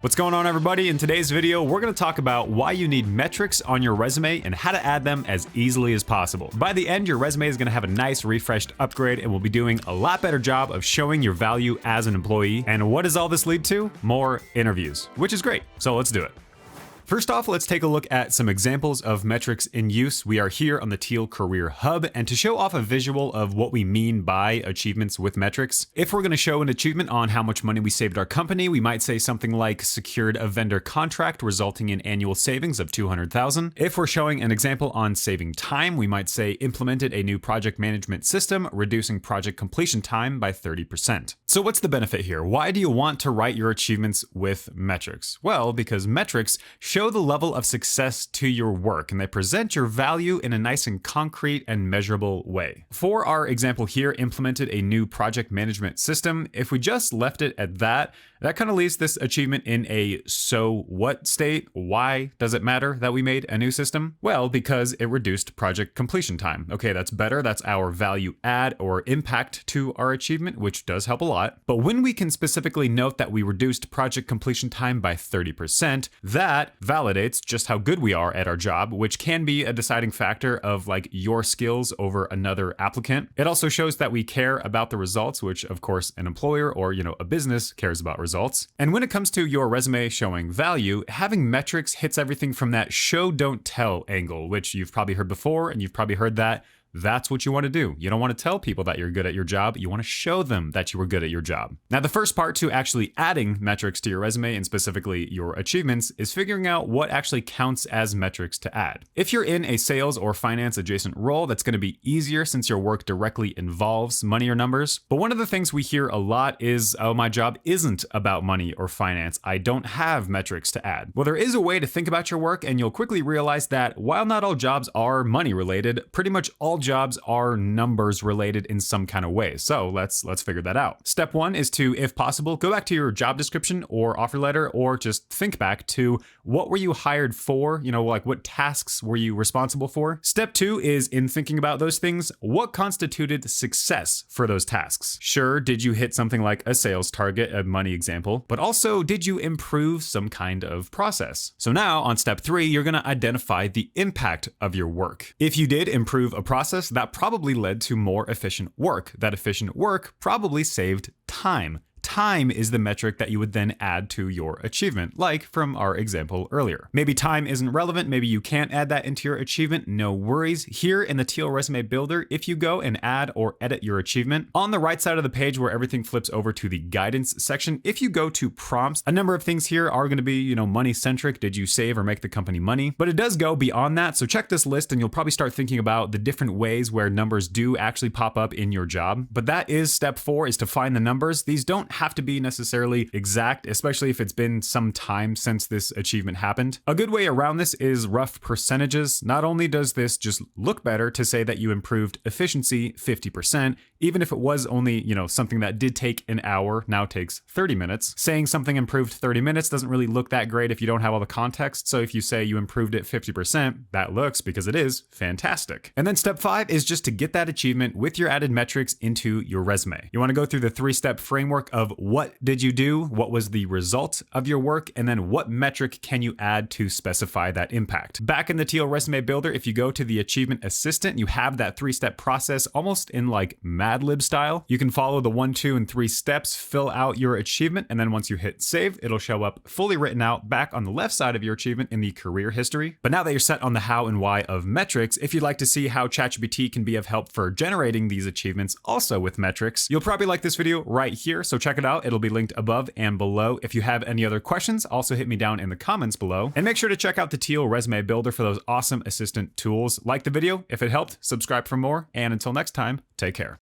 What's going on, everybody? In today's video, we're going to talk about why you need metrics on your resume and how to add them as easily as possible. By the end, your resume is going to have a nice refreshed upgrade and will be doing a lot better job of showing your value as an employee. And what does all this lead to? More interviews, which is great. So let's do it. First off, let's take a look at some examples of metrics in use. We are here on the Teal Career Hub, and to show off a visual of what we mean by achievements with metrics, if we're going to show an achievement on how much money we saved our company, we might say something like secured a vendor contract resulting in annual savings of $200,000. If we're showing an example on saving time, we might say implemented a new project management system, reducing project completion time by 30%. So what's the benefit here? Why do you want to write your achievements with metrics? Well, because metrics show the level of success to your work, and they present your value in a nice and concrete and measurable way. For our example here, implemented a new project management system. If we just left it at that kind of leaves this achievement in a so what state. Why does it matter that we made a new system? Well, because it reduced project completion time. Okay, that's better. That's our value add or impact to our achievement, which does help a lot. But when we can specifically note that we reduced project completion time by 30%, that validates just how good we are at our job, which can be a deciding factor of like your skills over another applicant. It also shows that we care about the results, which of course an employer or, a business cares about results. And when it comes to your resume showing value, having metrics hits everything from that show don't tell angle, which you've probably heard before, and you've probably heard that. That's what you want to do. You don't want to tell people that you're good at your job. You want to show them that you were good at your job. Now, the first part to actually adding metrics to your resume, and specifically your achievements, is figuring out what actually counts as metrics to add. If you're in a sales or finance adjacent role, that's going to be easier since your work directly involves money or numbers. But one of the things we hear a lot is, oh, my job isn't about money or finance. I don't have metrics to add. Well, there is a way to think about your work, and you'll quickly realize that while not all jobs are money related, pretty much all jobs are numbers related in some kind of way. So let's figure that out. Step one is to, if possible, go back to your job description or offer letter, or just think back to what were you hired for? Like what tasks were you responsible for? Step two is, in thinking about those things, what constituted success for those tasks? Sure, did you hit something like a sales target, a money example, but also did you improve some kind of process? So now on step three, you're going to identify the impact of your work. If you did improve a process, that probably led to more efficient work. That efficient work probably saved time. Time is the metric that you would then add to your achievement, like from our example earlier. Maybe time isn't relevant. Maybe you can't add that into your achievement. No worries. Here in the Teal Resume Builder, if you go and add or edit your achievement, on the right side of the page where everything flips over to the guidance section, if you go to prompts, a number of things here are going to be, money centric. Did you save or make the company money? But it does go beyond that. So check this list and you'll probably start thinking about the different ways where numbers do actually pop up in your job. But that is step four, is to find the numbers. These don't have to be necessarily exact, especially if it's been some time since this achievement happened. A good way around this is rough percentages. Not only does this just look better to say that you improved efficiency 50%, even if it was only, something that did take an hour, now takes 30 minutes. Saying something improved 30 minutes doesn't really look that great if you don't have all the context. So if you say you improved it 50%, that looks, because it is, fantastic. And then step five is just to get that achievement with your added metrics into your resume. You want to go through the 3-step framework of what did you do? What was the result of your work? And then what metric can you add to specify that impact? Back in the Teal Resume Builder, if you go to the Achievement Assistant, you have that 3-step process almost in like Mad Lib style. You can follow the 1, 2, and 3 steps, fill out your achievement, and then once you hit save, it'll show up fully written out back on the left side of your achievement in the career history. But now that you're set on the how and why of metrics, if you'd like to see how ChatGPT can be of help for generating these achievements also with metrics, you'll probably like this video right here. So check it out. It'll be linked above and below. If you have any other questions, also hit me down in the comments below. And make sure to check out the Teal Resume Builder for those awesome assistant tools. Like the video if it helped, subscribe for more, and until next time, take care.